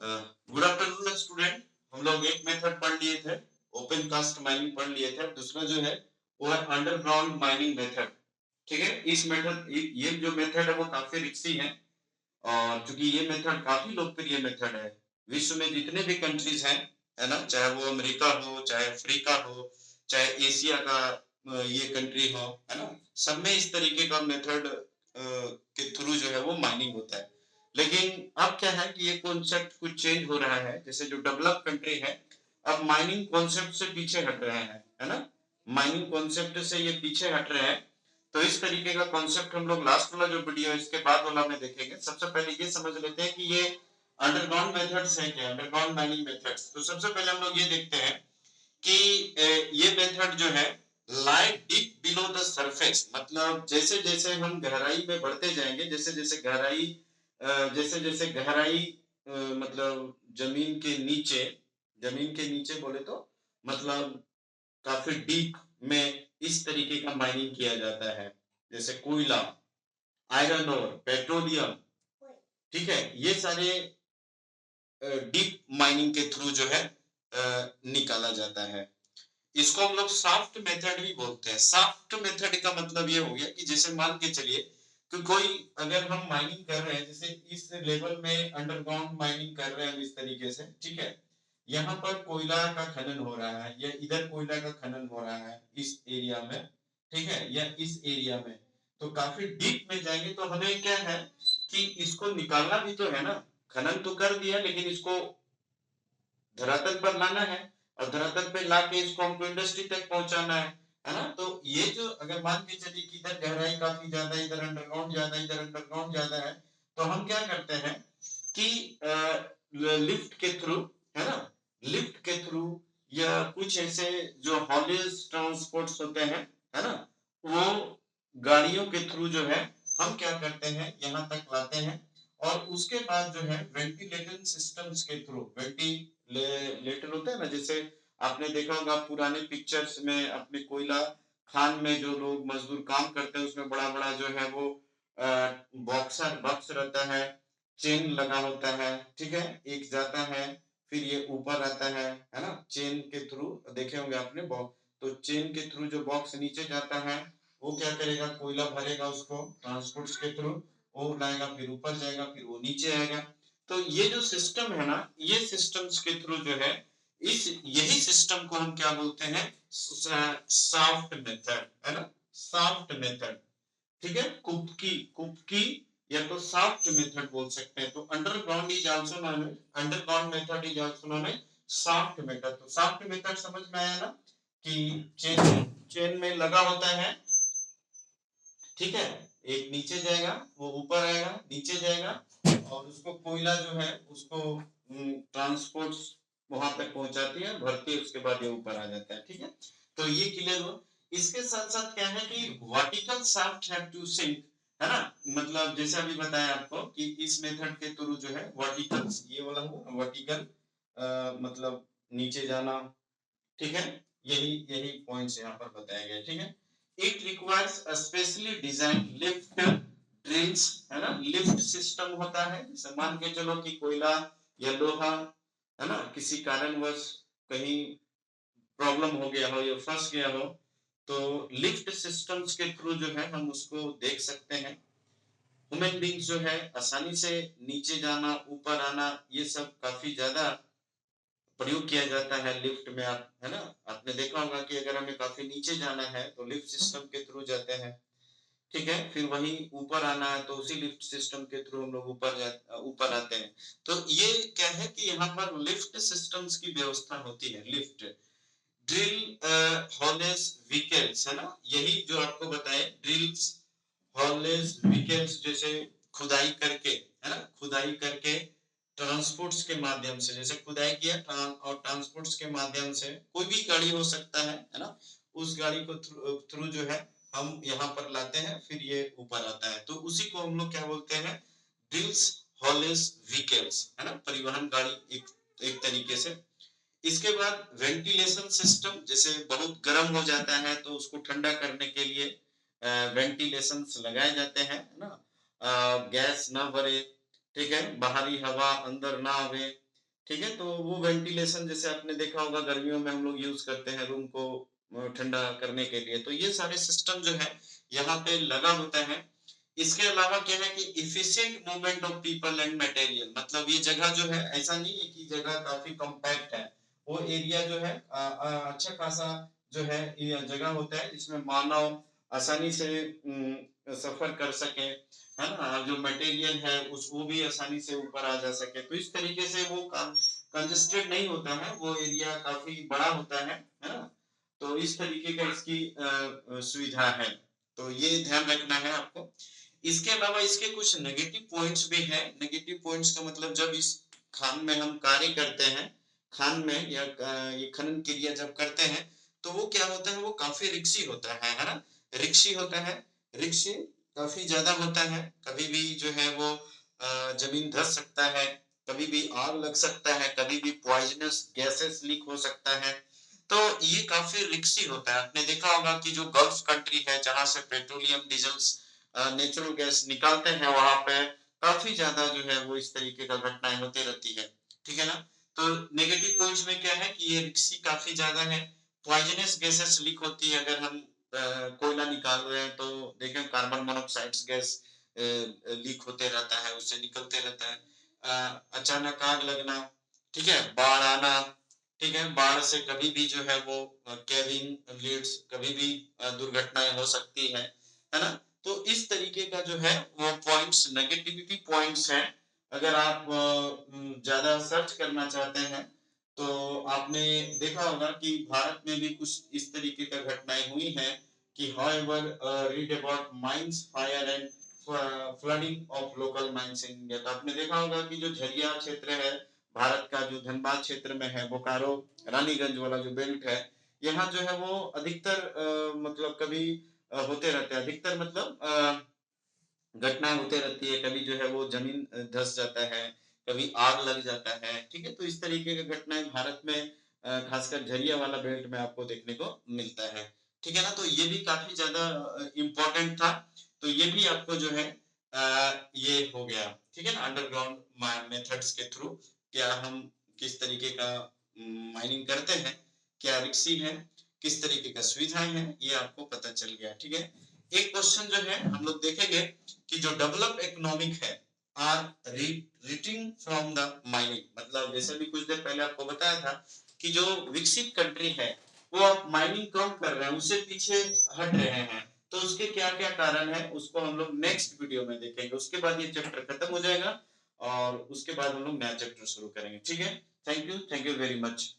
Good afternoon student. हम लोग एक मेथड पढ़ लिए थे, ओपन कास्ट माइनिंग पढ़ लिए थे। दूसरा जो है वो है अंडरग्राउंड माइनिंग मेथड। ठीक है, इस मेथड ये जो मेथड है वो काफी रिक्सी है, और क्योंकि ये मेथड काफी लोकप्रिय मेथड है। विश्व में जितने भी कंट्रीज हैं, है ना, चाहे वो अमेरिका हो, चाहे अफ्रीका हो, चाहे एशिया का ये कंट्री हो, है ना, सब में इस तरीके का मेथड के थ्रू जो है वो माइनिंग होता है। लेकिन अब क्या है कि ये कॉन्सेप्ट कुछ चेंज हो रहा है। जैसे जो डेवलप कंट्री है, अब माइनिंग कॉन्सेप्ट से पीछे हट रहे हैं, है ना, माइनिंग कॉन्सेप्ट से ये पीछे हट रहे हैं। तो इस तरीके का कॉन्सेप्ट हम लोग लास्ट वाला जो वीडियो है इसके बाद वाला में देखेंगे। सबसे पहले ये समझ लेते हैं कि ये अंडरग्राउंड मेथड्स है क्या, अंडरग्राउंड माइनिंग मेथड्स। तो सबसे पहले हम लोग ये देखते हैं कि ये मेथड जो है लाई डीप बिलो द सरफेस, मतलब जैसे जैसे हम गहराई में बढ़ते जाएंगे, जैसे जैसे गहराई मतलब जमीन के नीचे बोले तो मतलब काफी डीप में इस तरीके का माइनिंग किया जाता है। जैसे कोयला, आयरन और पेट्रोलियम, ठीक है, ये सारे डीप माइनिंग के थ्रू जो है निकाला जाता है। इसको हम लोग सॉफ्ट मेथड भी बोलते हैं। सॉफ्ट मेथड का मतलब ये हो गया कि जैसे मान के चलिए कि कोई, अगर हम माइनिंग कर रहे हैं, जैसे इस लेवल में अंडरग्राउंड माइनिंग कर रहे हैं हम इस तरीके से, ठीक है, यहाँ पर कोयला का खनन हो रहा है या इधर कोयला का खनन हो रहा है इस एरिया में, ठीक है, या इस एरिया में, तो काफी डीप में जाएंगे तो हमें क्या है कि इसको निकालना भी तो है ना। खनन तो कर दिया लेकिन इसको धरातल पर लाना है, और धरातल पे लाके इसको हमको इंडस्ट्री तक पहुंचाना है ना। तो ये जो अगर मान के चलिए कि इधर गहराई काफी ज्यादा, इधर अंडरग्राउंड ज्यादा, इधर अंडरग्राउंड ज्यादा है, तो हम क्या करते हैं कि लिफ्ट के थ्रू, है ना, लिफ्ट के थ्रू या कुछ ऐसे जो हॉलेज ट्रांसपोर्ट्स होते हैं, है ना, वो गाड़ियों के थ्रू जो है हम क्या करते हैं यहाँ तक लाते हैं। और उसके बाद जो है वेंटिलेशन सिस्टम्स के थ्रू, वेंटिलेटर होता है ना, जैसे आपने देखा होगा पुराने पिक्चर्स में अपने कोयला खान में जो लोग मजदूर काम करते हैं उसमें बड़ा बड़ा जो है वो बॉक्स रहता है, चेन लगा होता है, ठीक है, एक जाता है फिर ये ऊपर आता है ना, चेन के थ्रू देखे होंगे आपने बॉक्स। तो चेन के थ्रू जो बॉक्स नीचे जाता है वो क्या करेगा, कोयला भरेगा उसको ट्रांसपोर्ट के थ्रू, वो लाएगा फिर ऊपर जाएगा फिर वो नीचे आएगा। तो ये जो सिस्टम है ना, ये सिस्टम्स के थ्रू जो है इस यही सिस्टम को हम क्या बोलते हैं, सॉफ्ट मेथड, है ना, सॉफ्ट मेथड, ठीक है, कुपकी कुपकी या तो सॉफ्ट मेथड बोल सकते हैं। तो underground is also known, underground method is also known as soft method. तो सॉफ्ट मेथड समझ में आया ना, कि चेन चेन में लगा होता है, ठीक है, एक नीचे जाएगा वो ऊपर आएगा, नीचे जाएगा, और उसको कोयला जो है उसको ट्रांसपोर्ट वहां तक पहुंचाती है, भरती है, उसके बाद ये ऊपर आ जाता है, ठीक है। तो ये क्लियर हो। इसके साथ साथ क्या है कि vertical shaft have to sink, है ना, मतलब जैसे अभी बताया आपको कि इस मेथड के थ्रू जो है वर्टिकल, ये वाला हुआ वर्टिकल, मतलब नीचे जाना, ठीक है, यही यही पॉइंट्स यहाँ पर बताया गया, ठीक है। It requires specially design lift drills, है ना, लिफ्ट सिस्टम होता है। जैसे मान के चलो कि कोयला या लोहा, है ना, किसी कारणवश कहीं प्रॉब्लम हो गया हो या फंस गया हो, तो लिफ्ट सिस्टम्स के थ्रू जो है हम उसको देख सकते हैं। ह्यूमन बींग्स जो है आसानी से नीचे जाना ऊपर आना, ये सब काफी ज्यादा प्रयोग किया जाता है लिफ्ट में। आप, है ना, आपने देखा होगा कि अगर हमें काफी नीचे जाना है तो लिफ्ट सिस्टम के थ्रू जाते हैं, ठीक है, फिर वहीं ऊपर आना है तो उसी लिफ्ट सिस्टम के थ्रू हम लोग ऊपर आते हैं। तो ये क्या है कि यहाँ पर लिफ्ट सिस्टम्स की व्यवस्था होती है। लिफ्ट ड्रिल हॉलेस व्हीकल्स, है ना, यही जो आपको बताए ड्रिल्स हॉलेस व्हीकल्स, जैसे खुदाई करके, है ना, खुदाई करके ट्रांसपोर्ट्स के माध्यम से, जैसे खुदाई किया और ट्रांसपोर्ट्स के माध्यम से कोई भी गाड़ी हो सकता है ना, उस गाड़ी को थ्रू जो है हम यहाँ पर लाते हैं, फिर ये ऊपर आता है, तो उसी को हम लोग क्या बोलते हैं, ड्रिल्स हॉलेस व्हीकल्स, है ना, परिवहन गाड़ी एक एक तरीके से। इसके बाद वेंटिलेशन सिस्टम, जैसे बहुत गर्म हो जाता है तो उसको ठंडा करने के लिए वेंटिलेशन लगाए जाते हैं ना, गैस ना भरे, ठीक है, बाहरी हवा अंदर ना आवे, ठीक है, तो वो वेंटिलेशन जैसे आपने देखा होगा गर्मियों में हम लोग यूज करते हैं रूम को ठंडा करने के लिए, तो ये सारे सिस्टम जो है यहाँ पे लगा होता है। इसके अलावा क्या है कि efficient movement of people and material, मतलब ये जगह जो है ऐसा नहीं है कि जगह काफी कॉम्पैक्ट है, वो एरिया जो है अच्छा खासा जो है ये जगह होता है जिसमें मानव आसानी से सफर कर सके, है ना, जो मटेरियल है उस वो भी आसानी से ऊपर आ जा सके, तो इस तरीके से वो कंजेस्टेड नहीं होता है, वो एरिया काफी बड़ा होता है ना, तो इस तरीके का इसकी सुविधा है, तो ये ध्यान रखना है आपको। इसके अलावा इसके कुछ नेगेटिव पॉइंट्स भी हैं। नेगेटिव पॉइंट्स का मतलब जब इस खान में हम कार्य करते हैं, खान में या ये खनन क्रिया जब करते हैं तो वो क्या होता है, वो काफी रिक्सी होता है ना, रिक्सी होता है, रिक्सी काफी ज्यादा होता है, कभी भी जो है वो जमीन धस सकता है, कभी भी आग लग सकता है, कभी भी पॉइजनस गैसेस लीक हो सकता है, तो ये काफी रिक्सी होता है। आपने देखा होगा कि जो गल्फ कंट्री है जहां से पेट्रोलियम डीजल्स नेचुरल गैस निकालते हैं, वहां पे काफी ज्यादा जो है वो इस तरीके का घटनाएं होती रहती है, ठीक है ना। तो नेगेटिव पॉइंट्स में क्या है कि ये रिक्सी काफी ज्यादा है, पॉइजनस गैसेस लीक होती है, अगर हम कोयला निकाल रहे हैं तो देखें कार्बन मोनोऑक्साइड गैस लीक होते रहता है, उससे निकलते रहता है, अचानक आग लगना, ठीक है, बाढ़ आना, ठीक है, बाढ़ से कभी भी जो है वो केबिन लीड्स कभी भी दुर्घटनाएं हो सकती है ना। तो इस तरीके का जो है वो पॉइंट्स नेगेटिविटी पॉइंट्स हैं। अगर आप ज्यादा सर्च करना चाहते हैं तो आपने देखा होगा कि भारत में भी कुछ इस तरीके का घटनाएं हुई हैं कि however read about mines fire and flooding of local mines in India, तो आपने देखा होगा कि जो झरिया क्षेत्र है भारत का, जो धनबाद क्षेत्र में है, बोकारो रानीगंज वाला जो बेल्ट है, यहाँ जो है वो अधिकतर मतलब कभी होते रहते हैं, अधिकतर मतलब घटनाएं होते रहती है, कभी जो है वो जमीन धस जाता है, कभी आग लग जाता है, ठीक है, तो इस तरीके की घटनाएं भारत में खासकर झरिया वाला बेल्ट में आपको देखने को मिलता है, ठीक है ना, तो ये भी काफी ज्यादा इम्पोर्टेंट था, तो ये भी आपको जो है ये हो गया, ठीक है ना, अंडरग्राउंड मेथड्स के थ्रू क्या हम किस तरीके का माइनिंग करते हैं, क्या रिक्सी है, किस तरीके का सुविधाएं हैं, ये आपको पता चल गया, ठीक है। एक क्वेश्चन जो है हम लोग देखेंगे कि जो डेवलप इकोनॉमिक है are writing from the mining, मतलब जैसे भी कुछ देर पहले आपको बताया था कि जो विकसित कंट्री है वो आप माइनिंग कम कर रहे हैं, उससे पीछे हट रहे हैं, तो उसके क्या क्या कारण है उसको हम लोग नेक्स्ट वीडियो में देखेंगे, उसके बाद ये चैप्टर खत्म हो जाएगा और उसके बाद हम लोग नया चैप्टर शुरू करेंगे, ठीक है। Thank you very much.